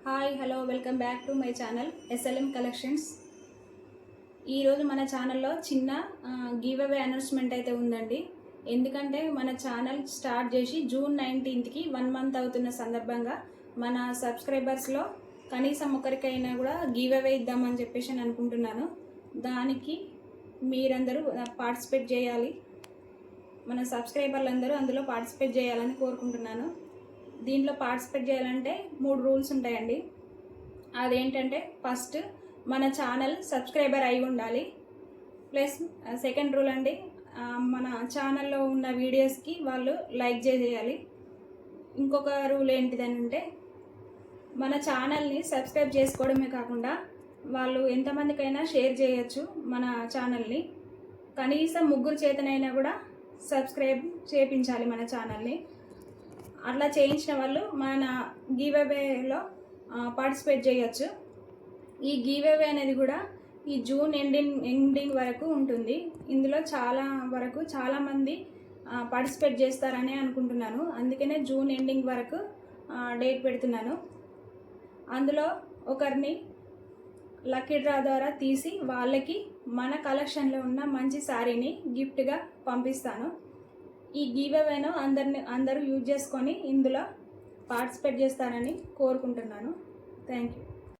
Hi hello welcome back to my channel SLM collections. ఈరోజు మన ఛానల్లో చిన్న గివ్ అవే అనౌన్స్మెంట్ అయితే ఉందండి. ఎందుకంటే మన ఛానల్ స్టార్ట్ చేసి జూన్ 19కి 1 మంత్ అవుతున్న సందర్భంగా మన సబ్స్క్రైబర్స్లో కనీసం ఒకరికైనా కూడా గివ్ అవే ఇద్దామని చెప్పేసి నేను అనుకుంటున్నాను. దానికి మీరందరూ పార్టిసిపేట్ చేయాలి. మన సబ్స్క్రైబర్లందరూ అందులో పార్టిసిపేట్ చేయాలని కోరుకుంటున్నాను. దీంట్లో పార్టిసిపేట్ చేయాలంటే 3 రూల్స్ ఉంటాయండి. అదేంటంటే ఫస్ట్ మన ఛానల్ సబ్స్క్రైబర్ అయి ఉండాలి. ప్లస్ సెకండ్ రూల్ అండి, మన ఛానల్లో ఉన్న వీడియోస్కి వాళ్ళు లైక్ చేయాలి. ఇంకొక రూల్ ఏంటిదనంటే మన ఛానల్ని సబ్స్క్రైబ్ చేసుకోవడమే కాకుండా వాళ్ళు ఎంతమందికైనా షేర్ చేయొచ్చు. మన ఛానల్ని కనీసం 3 చేతనైనా కూడా సబ్స్క్రైబ్ చేయించాలి మన ఛానల్ని. అట్లా చేయించిన వాళ్ళు మన గివ్ అవేలో పార్టిసిపేట్ చేయొచ్చు. ఈ గివ్ అవే అనేది కూడా ఈ జూన్ ఎండింగ్ వరకు ఉంటుంది. ఇందులో చాలామంది పార్టిసిపేట్ చేస్తారని అనుకుంటున్నాను. అందుకనే జూన్ ఎండింగ్ వరకు డేట్ పెడుతున్నాను. అందులో ఒకరిని లక్కీ డ్రా ద్వారా తీసి వాళ్ళకి మన కలెక్షన్లో ఉన్న మంచి శారీని గిఫ్ట్గా పంపిస్తాను. ఈ గివ్ అవేను అందరూ యూజ్ చేసుకొని ఇందులో పార్టిసిపేట్ చేస్తారని కోరుకుంటున్నాను. Thank you.